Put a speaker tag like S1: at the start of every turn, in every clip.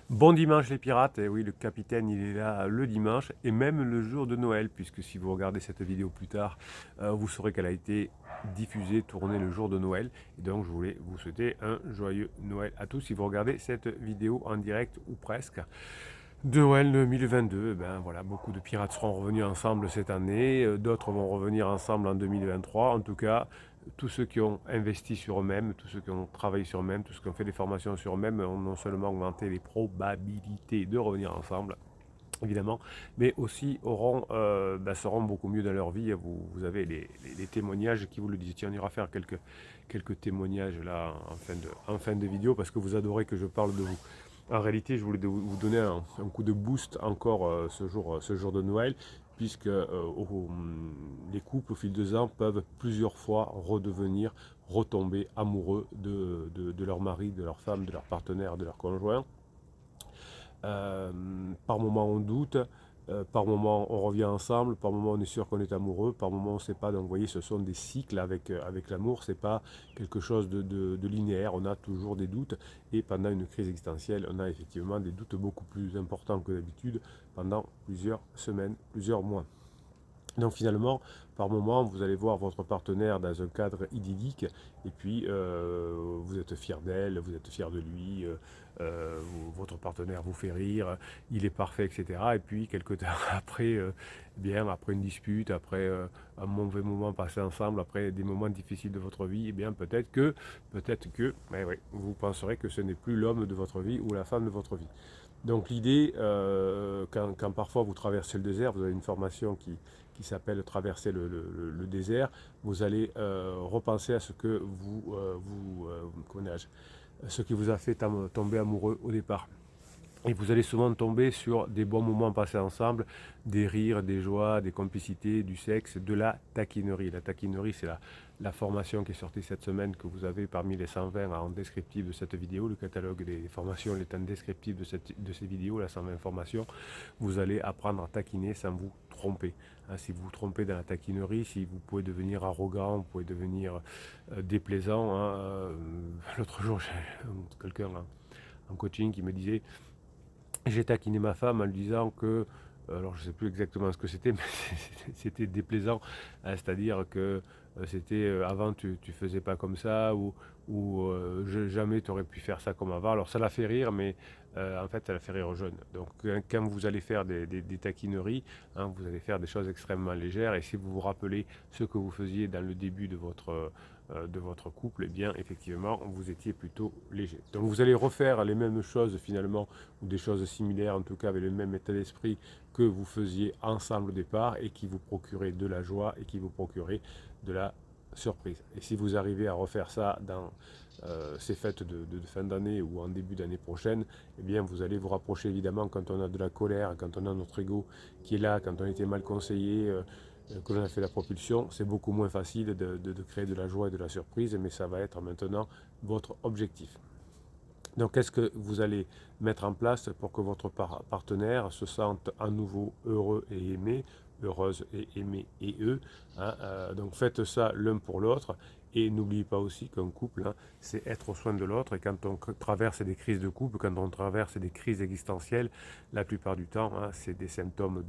S1: Bon dimanche les pirates, et oui le capitaine il est là le dimanche et même le jour de Noël, puisque si vous regardez cette vidéo plus tard, vous saurez qu'elle a été diffusée, tournée le jour de Noël. Et donc je voulais vous souhaiter un joyeux Noël à tous si vous regardez cette vidéo en direct ou presque. De Noël 2022, ben voilà, beaucoup de pirates seront revenus ensemble cette année, d'autres vont revenir ensemble en 2023. En tout cas, tous ceux qui ont investi sur eux-mêmes, tous ceux qui ont travaillé sur eux-mêmes, tous ceux qui ont fait des formations sur eux-mêmes ont non seulement augmenté les probabilités de revenir ensemble, évidemment, mais aussi seront beaucoup mieux dans leur vie. Vous avez les témoignages qui vous le disent. Tiens, on ira faire quelques témoignages là en fin de vidéo parce que vous adorez que je parle de vous. En réalité, je voulais vous donner un coup de boost encore ce jour de Noël, puisque les couples au fil des ans peuvent plusieurs fois retomber amoureux de leur mari, de leur femme, de leur partenaire, de leur conjoint. Par moment on doute, par moment on revient ensemble, par moment on est sûr qu'on est amoureux, par moment on ne sait pas. Donc vous voyez, ce sont des cycles avec l'amour, c'est pas quelque chose de linéaire, on a toujours des doutes. Et pendant une crise existentielle, on a effectivement des doutes beaucoup plus importants que d'habitude pendant plusieurs semaines, plusieurs mois. Donc finalement, par moment, vous allez voir votre partenaire dans un cadre idyllique, et puis vous êtes fier d'elle, vous êtes fier de lui, votre partenaire vous fait rire, il est parfait, etc. Et puis quelques temps après, bien après une dispute, après un mauvais moment passé ensemble, après des moments difficiles de votre vie, et bien peut-être que, mais oui, vous penserez que ce n'est plus l'homme de votre vie ou la femme de votre vie. Donc l'idée, quand parfois vous traversez le désert, vous avez une formation qui s'appelle Traverser le désert, vous allez repenser à ce que ce qui vous a fait tomber amoureux au départ. Et vous allez souvent tomber sur des bons moments passés ensemble, des rires, des joies, des complicités, du sexe, de la taquinerie. La taquinerie, c'est la formation qui est sortie cette semaine que vous avez parmi les 120 en descriptif de cette vidéo. Le catalogue des formations est en descriptif de ces vidéos, la 120 formations. Vous allez apprendre à taquiner sans vous tromper. Si vous vous trompez dans la taquinerie, si vous pouvez devenir arrogant, vous pouvez devenir déplaisant. L'autre jour, j'ai quelqu'un en coaching qui me disait j'ai taquiné ma femme en lui disant que, alors je ne sais plus exactement ce que c'était, mais c'était déplaisant, hein, c'est-à-dire que c'était avant tu faisais pas comme ça, ou jamais tu aurais pu faire ça comme avant. Alors ça l'a fait rire, mais en fait ça l'a fait rire aux jeunes. Donc quand vous allez faire des taquineries, hein, vous allez faire des choses extrêmement légères, et si vous vous rappelez ce que vous faisiez dans le début de votre couple, eh bien effectivement vous étiez plutôt léger. Donc vous allez refaire les mêmes choses finalement, ou des choses similaires en tout cas avec le même état d'esprit que vous faisiez ensemble au départ, et qui vous procuraient de la joie et qui vous procuraient de la surprise. Et si vous arrivez à refaire ça dans ces fêtes de fin d'année ou en début d'année prochaine, eh bien vous allez vous rapprocher. Évidemment, quand on a de la colère, quand on a notre ego qui est là, quand on a été mal conseillé, que l'on a fait la propulsion, c'est beaucoup moins facile de créer de la joie et de la surprise, mais ça va être maintenant votre objectif. Donc, qu'est-ce que vous allez mettre en place pour que votre partenaire se sente à nouveau heureux et aimé, heureuse et aimée et eux, hein, donc, faites ça l'un pour l'autre. Et n'oubliez pas aussi qu'un couple, hein, c'est être au soin de l'autre. Et quand on traverse des crises de couple, quand on traverse des crises existentielles, la plupart du temps, hein, c'est des symptômes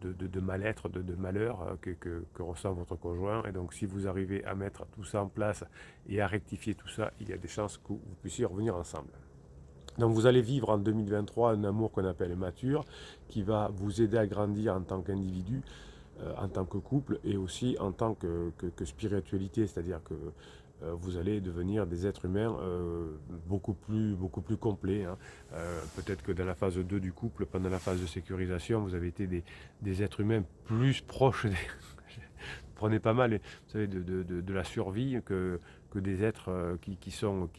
S1: de mal-être, de malheur que ressent votre conjoint. Et donc, si vous arrivez à mettre tout ça en place et à rectifier tout ça, il y a des chances que vous puissiez revenir ensemble. Donc vous allez vivre en 2023 un amour qu'on appelle mature, qui va vous aider à grandir en tant qu'individu, en tant que couple, et aussi en tant que spiritualité, c'est-à-dire que vous allez devenir des êtres humains beaucoup plus complets, hein. Peut-être que dans la phase 2 du couple, pendant la phase de sécurisation, vous avez été des êtres humains plus proches des... Prenez pas mal, vous savez, de la survie que des êtres qui sont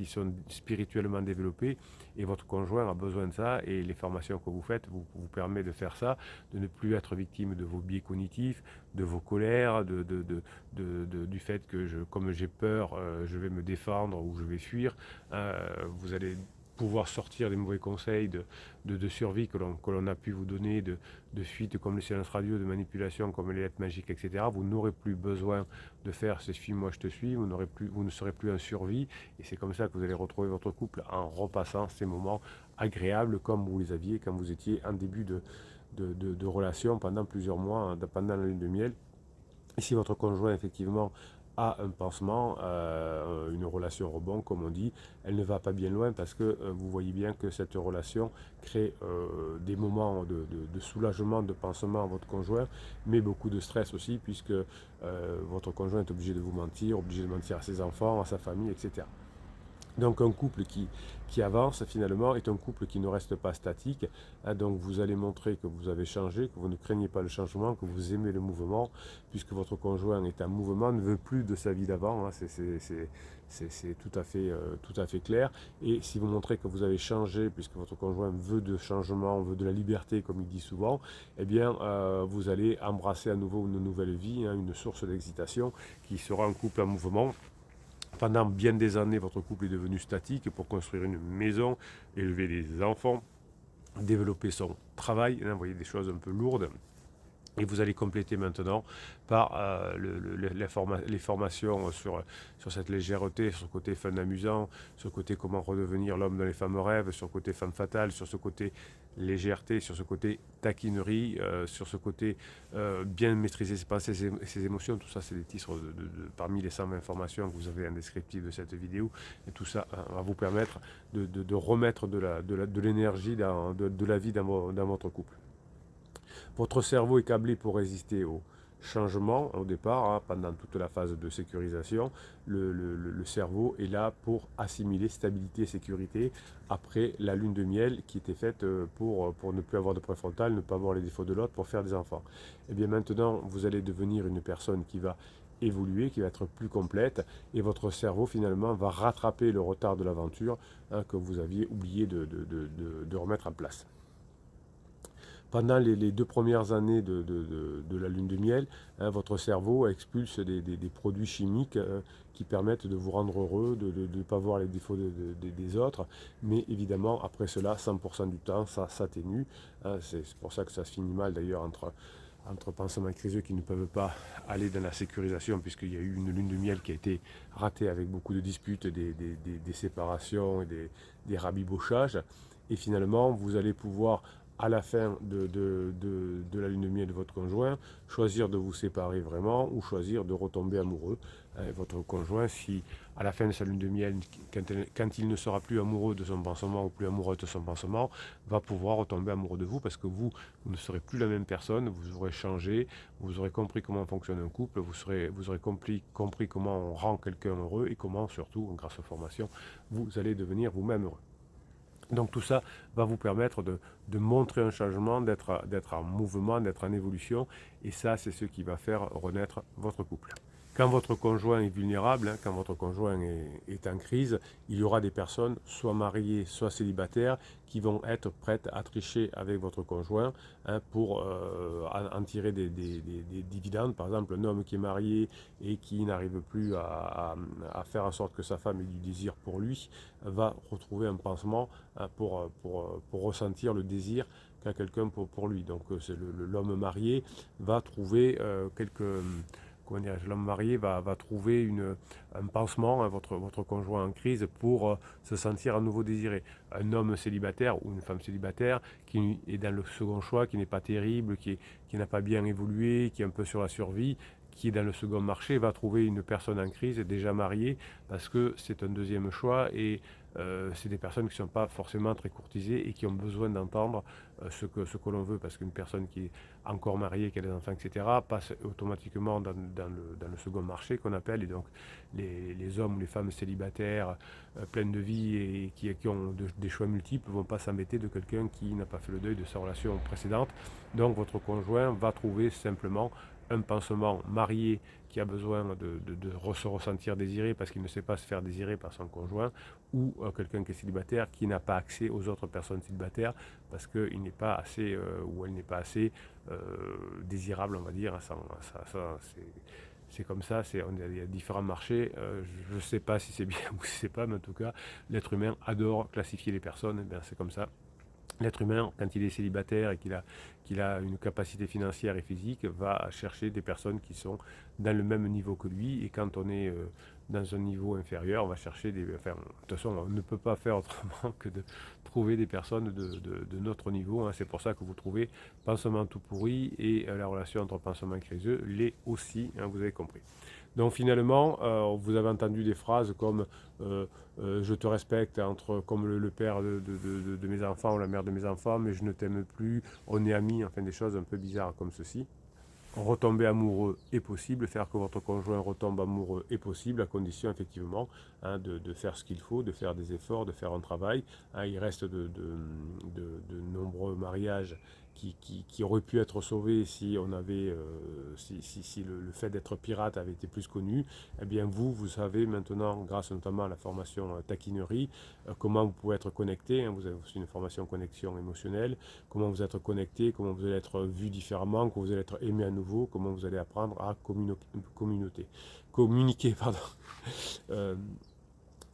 S1: spirituellement développés, et votre conjoint a besoin de ça, et les formations que vous faites vous permettent de faire ça, de ne plus être victime de vos biais cognitifs, de vos colères, du fait que comme j'ai peur, je vais me défendre ou je vais fuir. Vous allez pouvoir sortir des mauvais conseils de survie que l'on a pu vous donner, de fuite comme le silence radio, de manipulation comme les lettres magiques, etc. Vous n'aurez plus besoin de faire c'est suis-moi, je te suis, vous ne serez plus en survie, et c'est comme ça que vous allez retrouver votre couple en repassant ces moments agréables comme vous les aviez quand vous étiez en début de relation pendant plusieurs mois, pendant la lune de miel. Et si votre conjoint effectivement a un pansement, une relation rebond, comme on dit, elle ne va pas bien loin parce que vous voyez bien que cette relation crée des moments de soulagement, de pansement à votre conjoint, mais beaucoup de stress aussi, puisque votre conjoint est obligé de vous mentir, obligé de mentir à ses enfants, à sa famille, etc. Donc un couple qui avance finalement est un couple qui ne reste pas statique. Hein, donc vous allez montrer que vous avez changé, que vous ne craignez pas le changement, que vous aimez le mouvement, puisque votre conjoint est en mouvement, ne veut plus de sa vie d'avant. Hein, c'est tout à fait clair. Et si vous montrez que vous avez changé, puisque votre conjoint veut de changement, veut de la liberté, comme il dit souvent, eh bien vous allez embrasser à nouveau une nouvelle vie, hein, une source d'excitation qui sera un couple en mouvement. Pendant bien des années, votre couple est devenu statique pour construire une maison, élever des enfants, développer son travail. Vous voyez des choses un peu lourdes. Et vous allez compléter maintenant par les formations sur cette légèreté, sur ce côté fun amusant, sur ce côté comment redevenir l'homme dont les femmes rêvent, sur ce côté femme fatale, sur ce côté légèreté, sur ce côté taquinerie, sur ce côté bien maîtriser ses pensées, ses émotions. Tout ça, c'est des titres parmi les 120 formations que vous avez en descriptif de cette vidéo. Et tout ça va vous permettre de remettre de l'énergie, de la vie dans votre couple. Votre cerveau est câblé pour résister au changement au départ, hein, pendant toute la phase de sécurisation. Le cerveau est là pour assimiler stabilité et sécurité après la lune de miel qui était faite pour ne plus avoir de préfrontal, ne pas voir les défauts de l'autre, pour faire des enfants. Et bien maintenant, vous allez devenir une personne qui va évoluer, qui va être plus complète, et votre cerveau finalement va rattraper le retard de l'aventure, hein, que vous aviez oublié de remettre en place. Pendant les 2 premières années de la lune de miel, hein, votre cerveau expulse des produits chimiques qui permettent de vous rendre heureux, de ne pas voir les défauts des autres. Mais évidemment, après cela, 100% du temps, ça s'atténue. Hein, c'est pour ça que ça se finit mal d'ailleurs entre pansements criseux qui ne peuvent pas aller dans la sécurisation, puisqu'il y a eu une lune de miel qui a été ratée avec beaucoup de disputes, des séparations et des rabibochages. Et finalement, vous allez pouvoir, à la fin de la lune de miel de votre conjoint, choisir de vous séparer vraiment ou choisir de retomber amoureux. Votre conjoint, si à la fin de sa lune de miel, quand il ne sera plus amoureux de son pansement ou plus amoureux de son pansement, va pouvoir retomber amoureux de vous, parce que vous ne serez plus la même personne, vous aurez changé, vous aurez compris comment fonctionne un couple, vous aurez compris comment on rend quelqu'un heureux et comment surtout, grâce aux formations, vous allez devenir vous-même heureux. Donc tout ça va vous permettre de montrer un changement, d'être en mouvement, d'être en évolution, et ça c'est ce qui va faire renaître votre couple. Quand votre conjoint est vulnérable, hein, quand votre conjoint est en crise, il y aura des personnes, soit mariées, soit célibataires, qui vont être prêtes à tricher avec votre conjoint, hein, pour en tirer des dividendes. Par exemple, un homme qui est marié et qui n'arrive plus à faire en sorte que sa femme ait du désir pour lui, va retrouver un pansement, hein, pour ressentir le désir qu'a quelqu'un pour lui. Donc l'homme marié va trouver l'homme marié va trouver un pansement à votre conjoint en crise pour se sentir à nouveau désiré. Un homme célibataire ou une femme célibataire qui est dans le second choix, qui n'est pas terrible, qui n'a pas bien évolué, qui est un peu sur la survie, qui est dans le second marché, va trouver une personne en crise déjà mariée, parce que c'est un deuxième choix, et c'est des personnes qui ne sont pas forcément très courtisées et qui ont besoin d'entendre ce que l'on veut, parce qu'une personne qui est encore mariée, qui a des enfants, etc., passe automatiquement dans le second marché qu'on appelle. Et donc les hommes ou les femmes célibataires pleines de vie et qui ont des choix multiples ne vont pas s'embêter de quelqu'un qui n'a pas fait le deuil de sa relation précédente. Donc votre conjoint va trouver simplement un pansement marié qui a besoin de se ressentir désiré parce qu'il ne sait pas se faire désirer par son conjoint, ou quelqu'un qui est célibataire qui n'a pas accès aux autres personnes célibataires parce qu'il n'est pas assez ou elle n'est pas assez désirable, on va dire. C'est comme ça, il y a différents marchés. Je ne sais pas si c'est bien ou si c'est pas, mais en tout cas, l'être humain adore classifier les personnes. Eh bien, c'est comme ça. L'être humain, quand il est célibataire et qu'il a une capacité financière et physique, va chercher des personnes qui sont dans le même niveau que lui. Et quand on est dans un niveau inférieur, on va chercher des... Enfin, de toute façon, on ne peut pas faire autrement que de trouver des personnes de notre niveau. Hein. C'est pour ça que vous trouvez Pansement tout pourri et la relation entre Pansement criseux l'est aussi, hein, vous avez compris. Donc finalement, vous avez entendu des phrases comme je te respecte entre comme le père de mes enfants ou la mère de mes enfants, mais je ne t'aime plus, on est amis, enfin des choses un peu bizarres comme ceci. Retomber amoureux est possible, faire que votre conjoint retombe amoureux est possible, à condition effectivement hein, de faire ce qu'il faut, de faire des efforts, de faire un travail. Hein, il reste de nombreux mariages qui auraient pu être sauvés si on avait, si le fait d'être pirate avait été plus connu. Eh bien vous savez maintenant, grâce notamment à la formation taquinerie, comment vous pouvez être connecté. Hein, vous avez aussi une formation connexion émotionnelle, comment vous êtes connecté, comment vous allez être vu différemment, comment vous allez être aimé à nouveau, comment vous allez apprendre à communiquer. Pardon. Euh,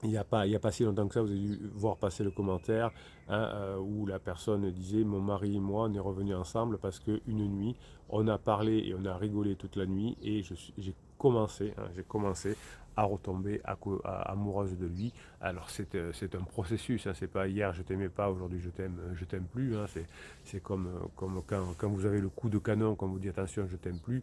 S1: il n'y a pas si longtemps que ça, vous avez dû voir passer le commentaire hein, où la personne disait mon mari et moi on est revenus ensemble parce qu'une nuit on a parlé et on a rigolé toute la nuit et j'ai commencé à retomber amoureuse de lui. Alors c'est un processus, hein, c'est pas hier je t'aimais pas, aujourd'hui je t'aime plus. Hein, c'est comme quand vous avez le coup de canon, quand vous dites attention je t'aime plus,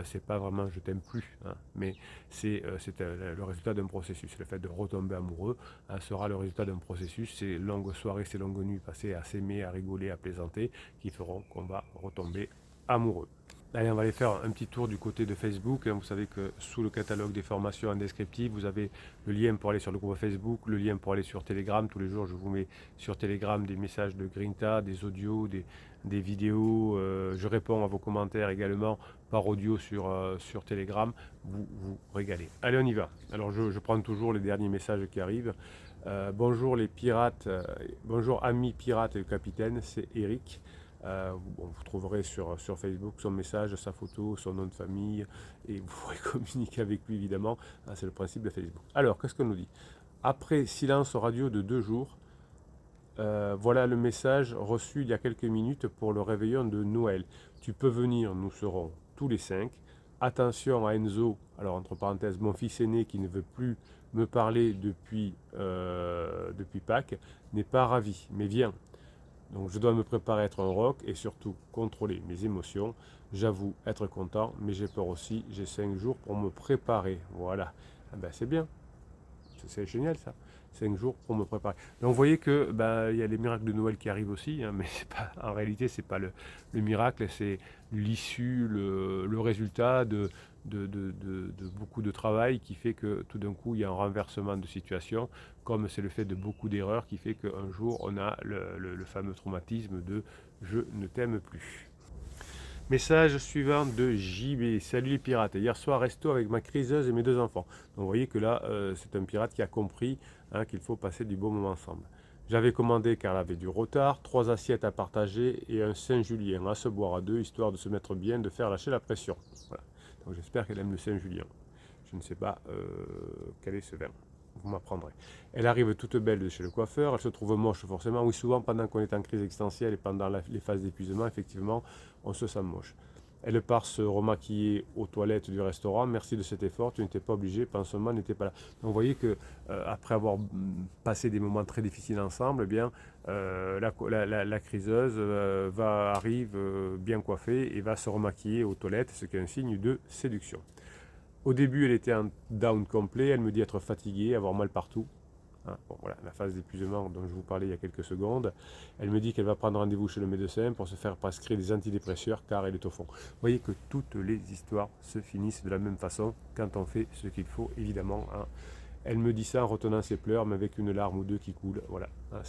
S1: c'est pas vraiment je t'aime plus, hein, mais c'est le résultat d'un processus. Le fait de retomber amoureux hein, sera le résultat d'un processus. Ces longues soirées, ces longues nuits passées à s'aimer, à rigoler, à plaisanter, qui feront qu'on va retomber amoureux. Allez, on va aller faire un petit tour du côté de Facebook. Vous savez que sous le catalogue des formations en descriptif, vous avez le lien pour aller sur le groupe Facebook, le lien pour aller sur Telegram. Tous les jours, je vous mets sur Telegram des messages de Grinta, des audios, des vidéos. Je réponds à vos commentaires également par audio sur Telegram. Vous régalez. Allez, on y va. Alors, je prends toujours les derniers messages qui arrivent. Bonjour les pirates, bonjour amis pirates et capitaine, c'est Eric. Vous trouverez sur Facebook son message, sa photo, son nom de famille et vous pourrez communiquer avec lui évidemment. Ah, c'est le principe de Facebook. Alors, qu'est-ce qu'on nous dit? Après silence radio de 2 jours, voilà le message reçu il y a quelques minutes pour le réveillon de Noël. Tu peux venir, nous serons tous les 5. Attention à Enzo, alors entre parenthèses, mon fils aîné qui ne veut plus me parler depuis Pâques, n'est pas ravi, mais viens. Donc je dois me préparer à être un rock et surtout contrôler mes émotions. J'avoue être content, mais j'ai peur aussi. J'ai 5 jours pour me préparer. Voilà. Ah ben, c'est bien. C'est génial ça. 5 jours pour me préparer. Donc vous voyez que il y a les miracles de Noël qui arrivent aussi, hein, mais c'est pas, en réalité c'est pas le miracle, c'est l'issue, le résultat de beaucoup de travail qui fait que tout d'un coup il y a un renversement de situation, comme c'est le fait de beaucoup d'erreurs qui fait qu'un jour on a le fameux traumatisme de je ne t'aime plus. Message suivant de JB. Salut les pirates. Hier soir, resto avec ma criseuse et mes 2 enfants. Donc vous voyez que là, c'est un pirate qui a compris hein, qu'il faut passer du bon moment ensemble. J'avais commandé car elle avait du retard, 3 assiettes à partager et un Saint-Julien à se boire à 2, histoire de se mettre bien, de faire lâcher la pression. Voilà. Donc j'espère qu'elle aime le Saint-Julien. Je ne sais pas quel est ce vin. Vous m'apprendrez. Elle arrive toute belle de chez le coiffeur, elle se trouve moche forcément. Oui, souvent pendant qu'on est en crise existentielle et pendant les phases d'épuisement, effectivement, on se sent moche. Elle part se remaquiller aux toilettes du restaurant. Merci de cet effort, tu n'étais pas obligé, Pansement n'était pas là. Donc vous voyez que après avoir passé des moments très difficiles ensemble, eh bien, la criseuse arrive bien coiffée et va se remaquiller aux toilettes, ce qui est un signe de séduction. Au début, elle était en down complet. Elle me dit être fatiguée, avoir mal partout. Hein, bon, voilà, la phase d'épuisement dont je vous parlais il y a quelques secondes. Elle me dit qu'elle va prendre rendez-vous chez le médecin pour se faire prescrire des antidépresseurs car elle est au fond. Vous voyez que toutes les histoires se finissent de la même façon quand on fait ce qu'il faut, évidemment. Hein. Elle me dit ça en retenant ses pleurs, mais avec une larme ou deux qui coulent. Voilà, hein,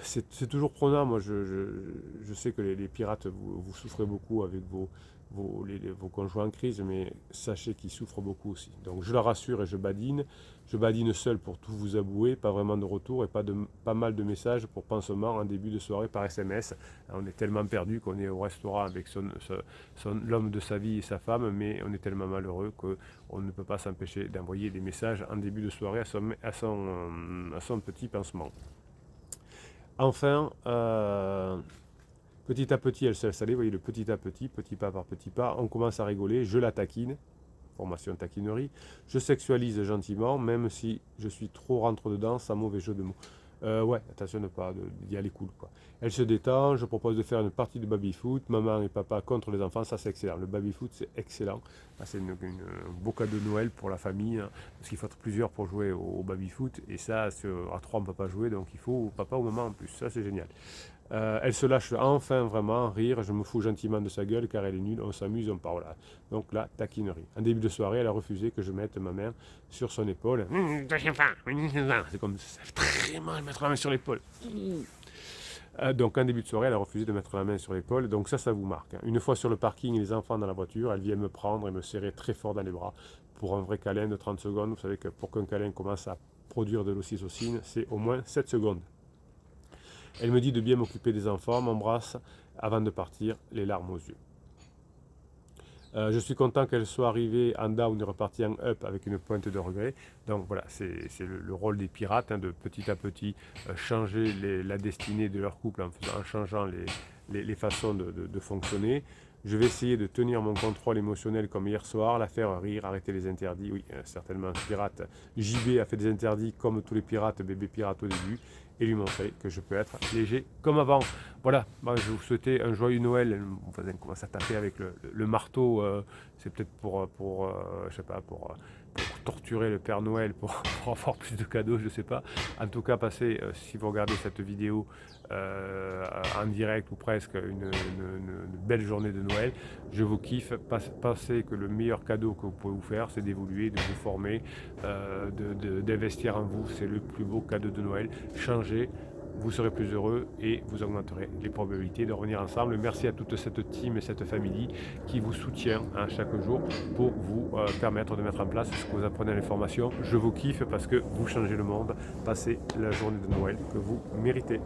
S1: c'est toujours prenant. Moi, je sais que les pirates, vous souffrez beaucoup avec vos vos conjoints en crise, mais sachez qu'ils souffrent beaucoup aussi. Donc je la rassure et je badine. Je badine seul pour tout vous avouer, pas vraiment de retour et pas mal de messages pour pansement en début de soirée par SMS. On est tellement perdu qu'on est au restaurant avec l'homme de sa vie et sa femme, mais on est tellement malheureux qu'on ne peut pas s'empêcher d'envoyer des messages en début de soirée à son petit pansement. Enfin, petit à petit, elle s'est installée, vous voyez, le petit à petit pas par petit pas, on commence à rigoler, je la taquine, formation taquinerie, je sexualise gentiment, même si je suis trop rentre-dedans, sans mauvais jeu de mots. Ouais, attention d'y aller cool, quoi. Elle se détend, je propose de faire une partie de baby-foot, maman et papa contre les enfants, ça c'est excellent. Le baby-foot c'est excellent, c'est un beau cadeau de Noël pour la famille, hein, parce qu'il faut être plusieurs pour jouer au baby-foot, et ça, à trois on ne peut pas jouer, donc il faut papa ou maman en plus, ça c'est génial. Elle se lâche enfin vraiment, rire, je me fous gentiment de sa gueule car elle est nulle, on s'amuse, on parle. Donc la taquinerie. En début de soirée, elle a refusé que je mette ma main sur son épaule. C'est comme ça fait très mal de mettre la main sur l'épaule. Donc en début de soirée, elle a refusé de mettre la main sur l'épaule, donc ça vous marque. Une fois sur le parking, les enfants dans la voiture, elle vient me prendre et me serrer très fort dans les bras pour un vrai câlin de 30 secondes. Vous savez que pour qu'un câlin commence à produire de l'ocytocine, c'est au moins 7 secondes. Elle me dit de bien m'occuper des enfants, m'embrasse avant de partir, les larmes aux yeux. Je suis content qu'elle soit arrivée en down et repartie en up avec une pointe de regret. Donc voilà, c'est le rôle des pirates, hein, de petit à petit changer la destinée de leur couple en changeant les façons de fonctionner. Je vais essayer de tenir mon contrôle émotionnel comme hier soir, la faire rire, arrêter les interdits. Oui, certainement, pirate. JB a fait des interdits comme tous les pirates, bébé pirate au début, et lui montrer que je peux être léger comme avant. Voilà, moi, je vous souhaitais un joyeux Noël. Vous allez commencer à taper avec le marteau, c'est peut-être je sais pas, pour torturer le Père Noël, pour avoir plus de cadeaux, je sais pas. En tout cas, passez, si vous regardez cette vidéo en direct ou presque, une belle journée de Noël. Je vous kiffe. Pensez que le meilleur cadeau que vous pouvez vous faire, c'est d'évoluer, de vous former, d'investir en vous. C'est le plus beau cadeau de Noël. Changez. Vous serez plus heureux et vous augmenterez les probabilités de revenir ensemble. Merci à toute cette team et cette famille qui vous soutient chaque jour pour vous permettre de mettre en place ce que vous apprenez à l'information. Je vous kiffe parce que vous changez le monde. Passez la journée de Noël que vous méritez.